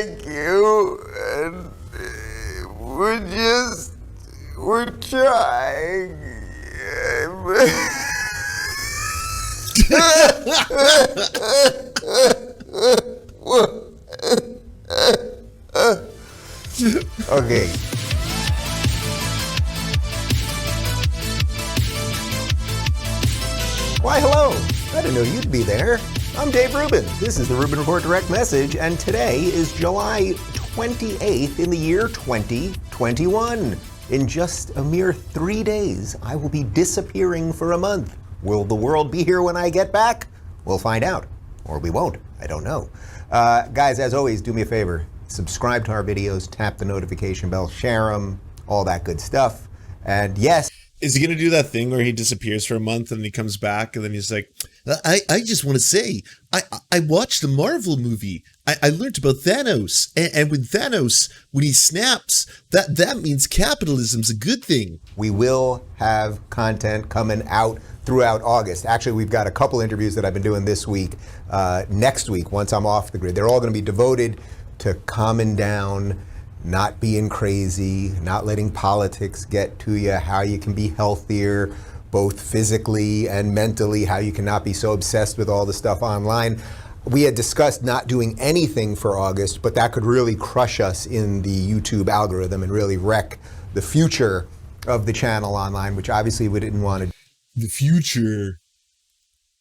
thank you. And we're trying. Okay. Why, hello. I didn't know you'd be there. I'm Dave Rubin. This is the Rubin Report Direct Message, and today is July 28th in the year 2021. In just a mere 3 days, I will be disappearing for a month. Will the world be here when I get back? We'll find out. Or we won't. I don't know. Guys, as always, do me a favor. Subscribe to our videos, tap the notification bell, share them, all that good stuff. And yes. Is he going to do that thing where he disappears for a month and he comes back and then he's like, I just want to say, I watched the Marvel movie. I learned about Thanos. And with Thanos, when he snaps, that means capitalism's a good thing. We will have content coming out throughout August. Actually, we've got a couple interviews that I've been doing this week, next week, once I'm off the grid. They're all going to be devoted to calming down, not being crazy, not letting politics get to you, how you can be healthier, both physically and mentally, how you cannot be so obsessed with all the stuff online. We had discussed not doing anything for August, but that could really crush us in the YouTube algorithm and really wreck the future of the channel online, which obviously we didn't want to. The future.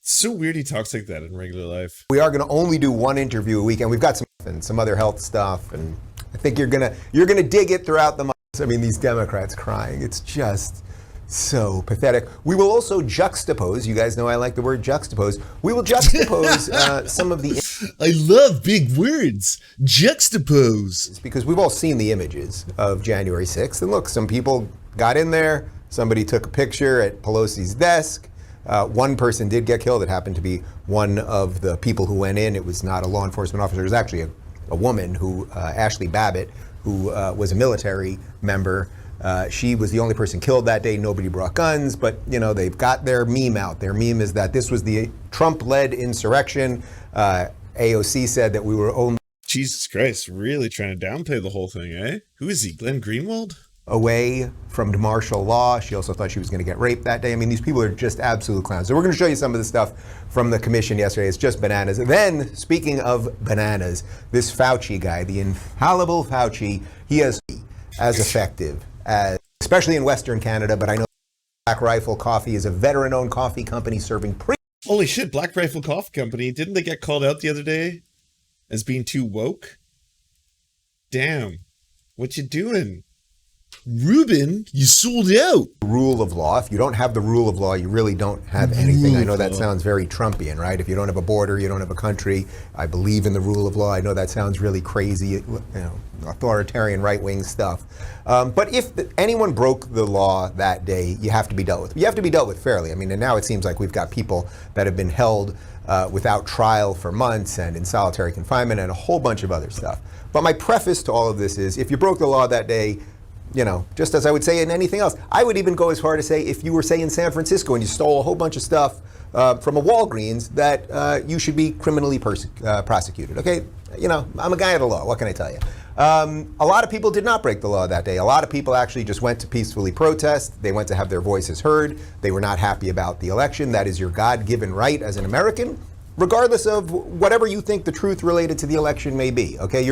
It's so weird he talks like that in regular life. We are going to only do one interview a week, and we've got some other health stuff, and I think you're gonna dig it throughout the month. I mean, these Democrats crying, it's just so pathetic. We will also juxtapose, you guys know I like the word juxtapose, we will juxtapose some of the... I love big words, juxtapose. Because we've all seen the images of January 6th, and look, some people got in there, somebody took a picture at Pelosi's desk, one person did get killed. It happened to be one of the people who went in. It was not a law enforcement officer, it was actually a woman who, Ashley Babbitt, who was a military member. She was the only person killed that day. Nobody brought guns, but you know, they've got their meme out. Their meme is that this was the Trump-led insurrection. AOC said that we were only... Jesus Christ, really trying to downplay the whole thing, eh? Who is he, Glenn Greenwald? Away from martial law. She also thought she was going to get raped that day. I mean, these people are just absolute clowns. So we're going to show you some of the stuff from the commission yesterday. It's just bananas. Then, speaking of bananas, this Fauci guy, the infallible Fauci, he is as effective as, especially in Western Canada, but I know Black Rifle Coffee is a veteran-owned coffee company serving Holy shit, Black Rifle Coffee Company. Didn't they get called out the other day as being too woke? Damn. What you doing? Rubin, you sold out. Rule of law. If you don't have the rule of law, you really don't have anything. I know that sounds very Trumpian, right? If you don't have a border, you don't have a country. I believe in the rule of law. I know that sounds really crazy, you know, authoritarian right-wing stuff. But if anyone broke the law that day, you have to be dealt with. You have to be dealt with fairly. I mean, and now it seems like we've got people that have been held without trial for months and in solitary confinement and a whole bunch of other stuff. But my preface to all of this is, if you broke the law that day, you know, just as I would say in anything else, I would even go as far to say if you were, say, in San Francisco and you stole a whole bunch of stuff from a Walgreens, that you should be criminally prosecuted, okay? You know, I'm a guy of the law, what can I tell you? A lot of people did not break the law that day. A lot of people actually just went to peacefully protest. They went to have their voices heard. They were not happy about the election. That is your God-given right as an American, regardless of whatever you think the truth related to the election may be, okay?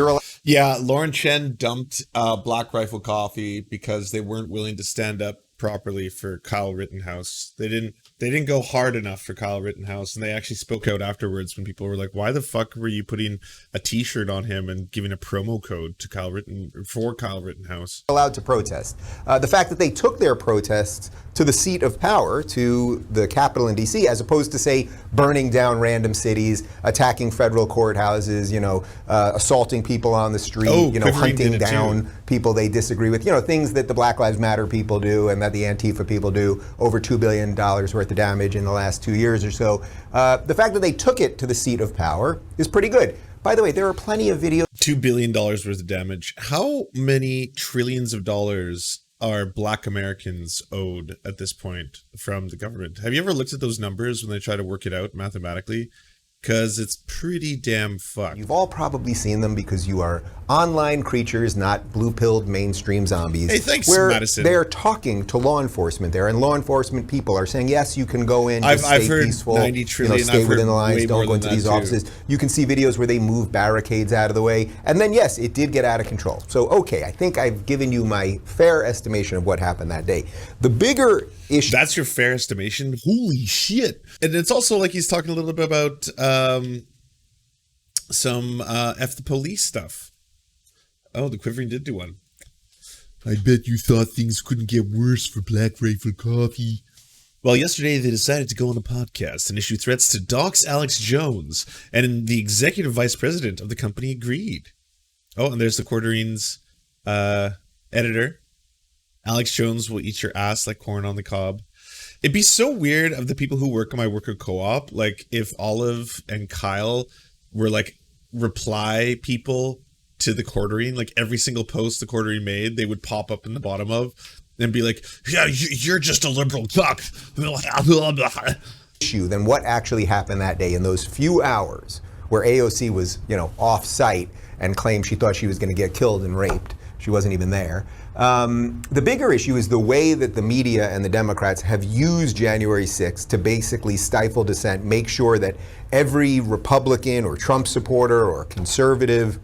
Yeah, Lauren Chen dumped Black Rifle Coffee because they weren't willing to stand up properly for Kyle Rittenhouse. They didn't go hard enough for Kyle Rittenhouse, and they actually spoke out afterwards when people were like, "Why the fuck were you putting a T-shirt on him and giving a promo code to Kyle Rittenhouse?" Allowed to protest. The fact that they took their protests to the seat of power, to the Capitol in D.C., as opposed to, say, burning down random cities, attacking federal courthouses, you know, assaulting people on the street, you know, hunting down people they disagree with, you know, things that the Black Lives Matter people do and that the Antifa people do, over $2 billion worth of damage in the last 2 years or so. The fact that they took it to the seat of power is pretty good. By the way, there are plenty of videos. $2 billion worth of damage. How many trillions of dollars are Black Americans owed at this point from the government? Have you ever looked at those numbers when they try to work it out mathematically? because it's pretty damn fucked. You've all probably seen them because you are online creatures, not blue-pilled mainstream zombies. Hey, thanks, where Madison. They're talking to law enforcement there, and law enforcement people are saying, yes, you can go in, just I've stay heard peaceful, 90 trillion. stay I've within the heard lines, way don't more go into than these that, too. offices. You can see videos where they move barricades out of the way. And then, yes, it did get out of control. So, okay, I think I've given you my fair estimation of what happened that day. The bigger issue... That's your fair estimation? Holy shit. And it's also like he's talking a little bit about some F the police stuff. Oh, the Quivering did do one. I bet you thought things couldn't get worse for Black Rifle Coffee. Well, yesterday they decided to go on a podcast and issue threats to dox Alex Jones, and the executive vice president of the company agreed. Oh, and there's the Quarterine's editor. Alex Jones will eat your ass like corn on the cob. It'd be so weird of the people who work on my worker co-op, like if Olive and Kyle were like reply people to the Quarterine, like every single post the Quarterine made, they would pop up in the bottom of and be like, yeah, you're just a liberal cuck. Than what actually happened that day in those few hours where AOC was, off site and claimed she thought she was going to get killed and raped. She wasn't even there. The bigger issue is the way that the media and the Democrats have used January 6th to basically stifle dissent, make sure that every Republican or Trump supporter or conservative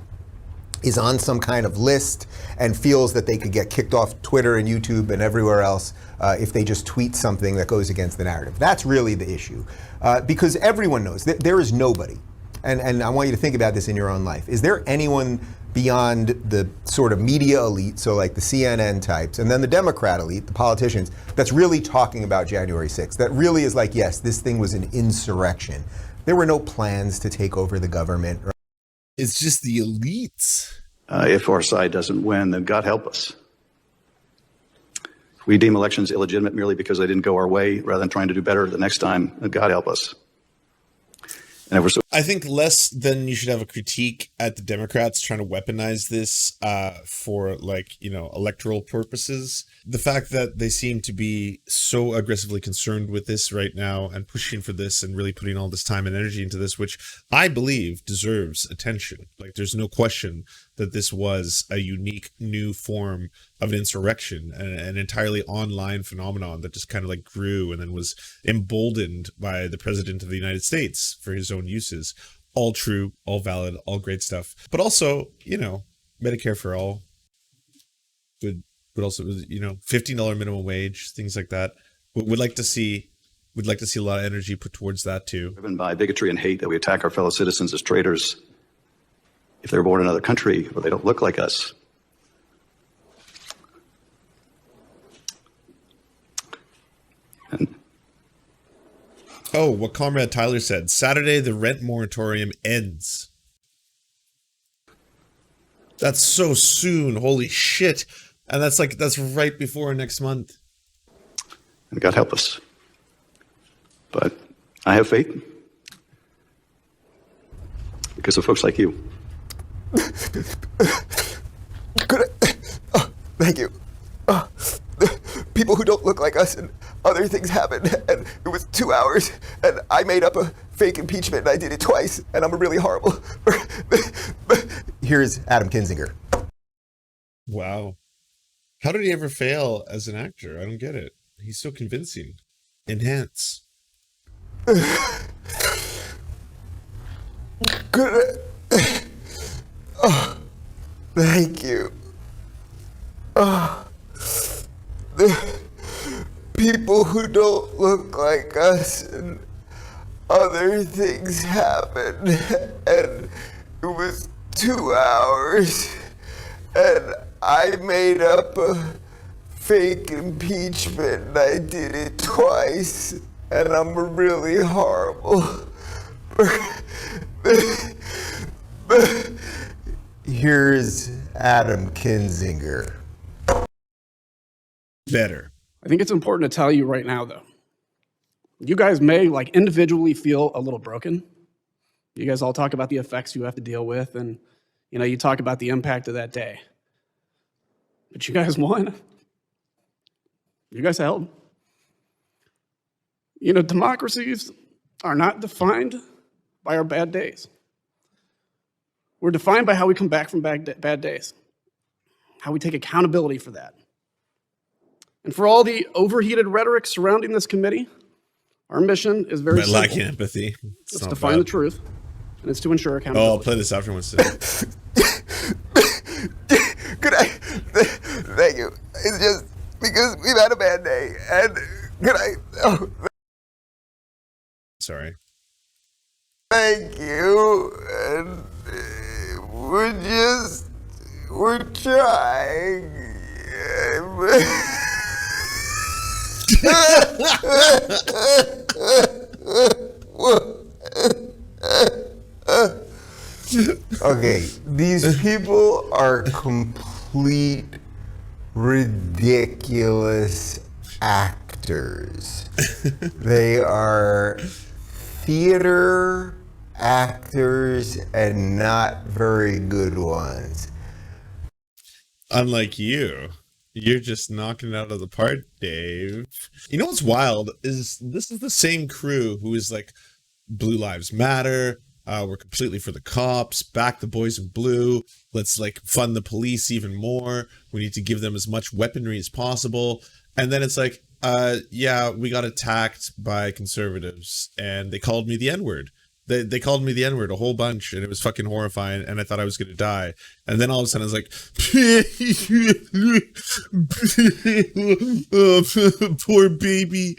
is on some kind of list and feels that they could get kicked off Twitter and YouTube and everywhere else if they just tweet something that goes against the narrative. That's really the issue. Because everyone knows that there is nobody, and I want you to think about this in your own life. Is there anyone beyond the sort of media elite, so like the CNN types, and then the Democrat elite, the politicians, that's really talking about January 6th, that really is like, yes, this thing was an insurrection. There were no plans to take over the government. It's just the elites. If our side doesn't win, then God help us. If we deem elections illegitimate merely because they didn't go our way, rather than trying to do better the next time, then God help us. And if we're so I think less than you should have a critique at the Democrats trying to weaponize this for electoral purposes. The fact that they seem to be so aggressively concerned with this right now and pushing for this and really putting all this time and energy into this, which I believe deserves attention. Like there's no question that this was a unique new form of an insurrection, an entirely online phenomenon that just kind of like grew and then was emboldened by the president of the United States for his own uses. All true, all valid, all great stuff. But also, Medicare for all would also, $15 minimum wage, things like that. We'd like to see a lot of energy put towards that too. driven by bigotry and hate that we attack our fellow citizens as traitors if they're born in another country or they don't look like us. Oh, what Comrade Tyler said. Saturday, the rent moratorium ends. That's so soon. Holy shit. And that's right before next month. And God help us. But I have faith because of folks like you. Thank you. People who don't look like us and other things happened, and it was 2 hours, and I made up a fake impeachment, and I did it twice, and I'm really horrible. Here's Adam Kinzinger. Wow. How did he ever fail as an actor? I don't get it. He's so convincing. Enhance. Good. Oh, thank you. The people who don't look like us and other things happened, and it was 2 hours, and I made up a fake impeachment, and I did it twice, and I'm really horrible. Here's Adam Kinzinger. Better. I think it's important to tell you right now, though. You guys may, individually feel a little broken. You guys all talk about the effects you have to deal with, and, you talk about the impact of that day. But you guys won. You guys held. Democracies are not defined by our bad days. We're defined by how we come back from bad days, how we take accountability for that. And for all the overheated rhetoric surrounding this committee, our mission is very simple. Lacking empathy. It's to find the truth, and it's to ensure Oh, accountability. I'll play this afterwards. Could I? Thank you. It's just because we've had a bad day, and could I? Oh, Sorry. thank you. And we're trying. Okay, these people are complete ridiculous actors. They are theater actors and not very good ones. Unlike you, you're just knocking it out of the park, Dave. You know what's wild is this is the same crew who is like, Blue Lives Matter. We're completely for the cops. Back the boys in blue. Let's like fund the police even more. We need to give them as much weaponry as possible. And then it's like, yeah, we got attacked by conservatives and they called me the N-word. They called me the N-word a whole bunch and it was fucking horrifying and I thought I was going to die. And then all of a sudden I was like, oh, poor baby.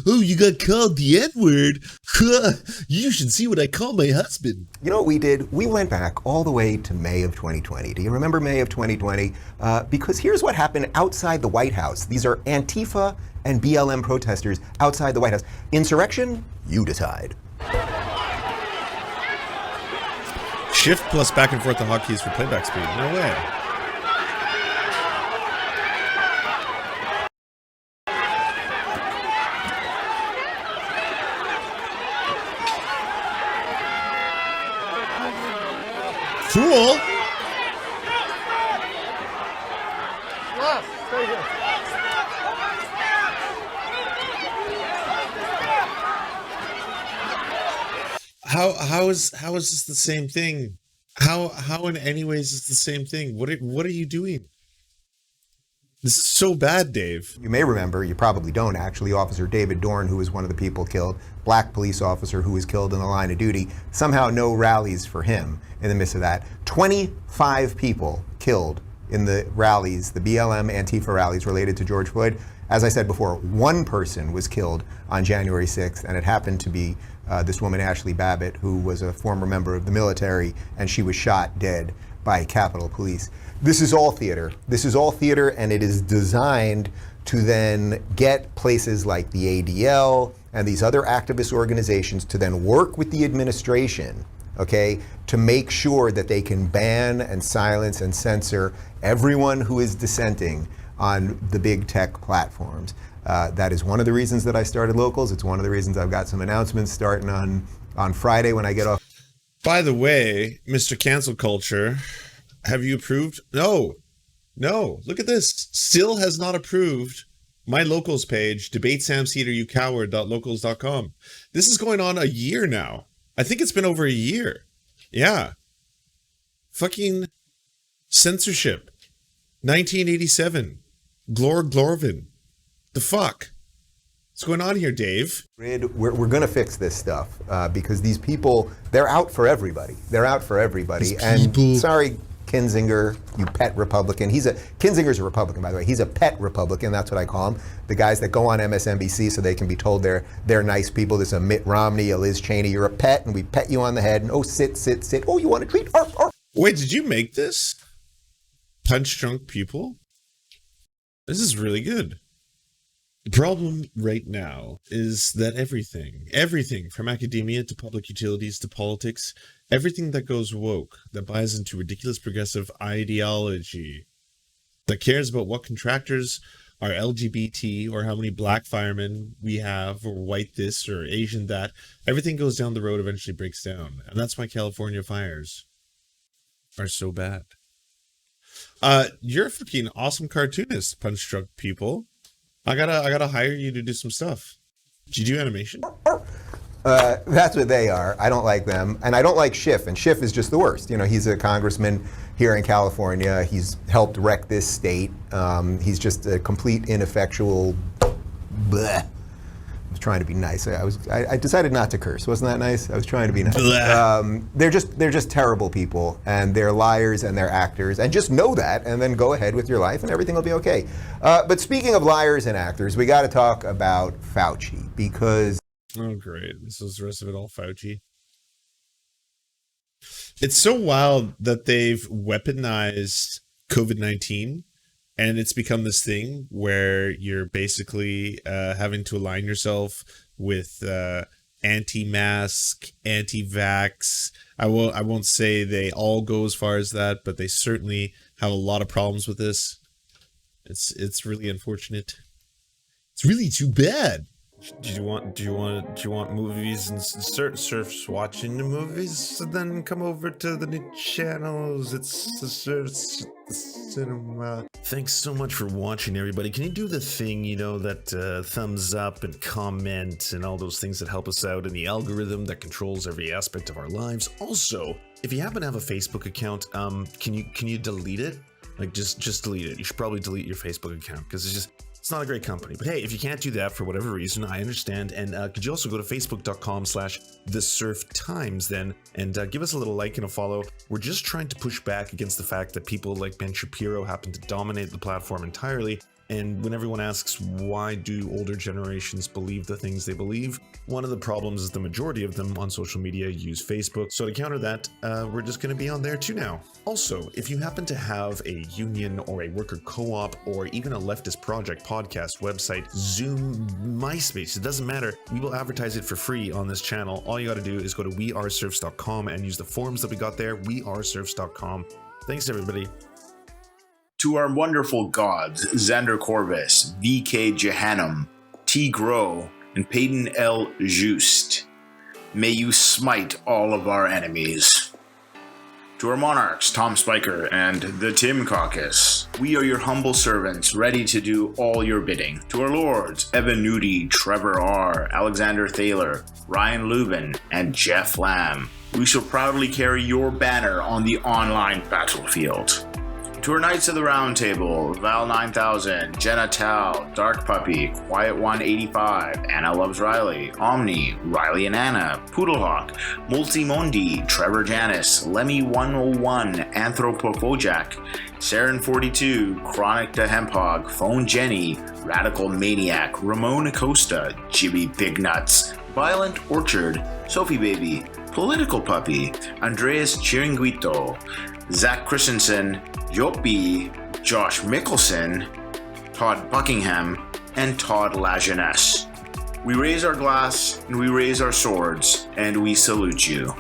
Oh, you got called the N-word? You should see what I call my husband. You know what we did? We went back all the way to May of 2020. Do you remember May of 2020? Because here's what happened outside the White House. These are Antifa and BLM protesters outside the White House. Insurrection? You decide. Shift plus back and forth the hotkeys for playback speed. No way. Cool. How is this the same thing? How in any ways is the same thing? What are you doing? This is so bad, Dave. You may remember, you probably don't actually, Officer David Dorn, who was one of the people killed, black police officer who was killed in the line of duty. Somehow no rallies for him in the midst of that. 25 people killed in the rallies, the BLM Antifa rallies related to George Floyd. As I said before, one person was killed on January 6th, and it happened to be this woman, Ashley Babbitt, who was a former member of the military, and she was shot dead by Capitol Police. This is all theater. This is all theater, and it is designed to then get places like the ADL and these other activist organizations to then work with the administration, okay, to make sure that they can ban and silence and censor everyone who is dissenting on the big tech platforms. That is one of the reasons that I started Locals. It's one of the reasons I've got some announcements starting on Friday when I get off. By the way, Mr. Cancel Culture, have you approved? No. Look at this. Still has not approved my Locals page, debatesamcederucoward.locals.com. This is going on a year now. I think it's been over a year. Yeah. Fucking censorship. 1987. Glorvin. The fuck? What's going on here, Dave? We're going to fix this stuff because these people, they're out for everybody. They're out for everybody. And sorry, Kinzinger, you pet Republican. Kinzinger's a Republican, by the way. He's a pet Republican. That's what I call him. The guys that go on MSNBC so they can be told they're nice people. There's a Mitt Romney, a Liz Cheney. You're a pet, and we pet you on the head. And oh, sit. Oh, you want a treat? Arf, arf. Wait, did you make this? Punch drunk people? This is really good. The problem right now is that everything from academia to public utilities to politics, everything that goes woke, that buys into ridiculous progressive ideology, that cares about what contractors are LGBT or how many black firemen we have or white this or Asian that, everything goes down the road, eventually breaks down. And that's why California fires are so bad. You're a fucking awesome cartoonist, punch drunk people. I gotta hire you to do some stuff. Did you do animation? That's what they are. I don't like them. And I don't like Schiff. And Schiff is just the worst. You know, he's a congressman here in California. He's helped wreck this state. He's just a complete ineffectual bleh. I was trying to be nice. I decided not to curse. Wasn't that nice? I was trying to be nice. They're just terrible people, and they're liars and they're actors. And just know that, and then go ahead with your life, and everything will be okay. But speaking of liars and actors, we got to talk about Fauci, because Oh, great. This is the rest of it all Fauci. It's so wild that they've weaponized COVID-19, and it's become this thing where you're basically having to align yourself with anti-mask, anti-vax. I won't say they all go as far as that, but they certainly have a lot of problems with this. It's really unfortunate. It's really too bad. Do you want movies and Serfs watching the movies? So then come over to the new channels. It's the Serfs cinema. Thanks so much for watching, everybody. Can you do the thing, you know, that thumbs up and comment and all those things that help us out in the algorithm that controls every aspect of our lives? Also, if you happen to have a Facebook account, can you delete it? Like just delete it. You should probably delete your Facebook account because it's not a great company. But hey, if you can't do that for whatever reason, I understand. And could you also go to facebook.com/thesurftimes then and give us a little like and a follow. We're just trying to push back against the fact that people like Ben Shapiro happen to dominate the platform entirely. And when everyone asks why do older generations believe the things they believe, one of the problems is the majority of them on social media use Facebook. So to counter that, we're just going to be on there too now. Also, if you happen to have a union or a worker co-op or even a leftist project, podcast, website, Zoom, MySpace, it doesn't matter. We will advertise it for free on this channel. All you got to do is go to weareserfs.com and use the forms that we got there, weareserfs.com. Thanks, everybody. To our wonderful gods, Xander Corvus, VK Jehannam, T. Grow, and Peyton L. Just, may you smite all of our enemies. To our monarchs, Tom Spiker and the Tim Caucus, we are your humble servants, ready to do all your bidding. To our lords, Evan Nudie, Trevor R., Alexander Thaler, Ryan Lubin, and Jeff Lamb, we shall proudly carry your banner on the online battlefield. To our Knights of the Round Table, Val 9000, Jenna Tal, Dark Puppy, Quiet 185, Anna Loves Riley, Omni, Riley and Anna, Poodlehawk, Multimondi, Trevor Janis, Lemmy 101, Anthropophojack, Saren 42, Chronic the Hemphog, Phone Jenny, Radical Maniac, Ramon Acosta, Jimmy Big Nuts, Violent Orchard, Sophie Baby, Political Puppy, Andreas Chiringuito, Zach Christensen, Yopi, Josh Mickelson, Todd Buckingham, and Todd Lajeunesse. We raise our glass and we raise our swords and we salute you.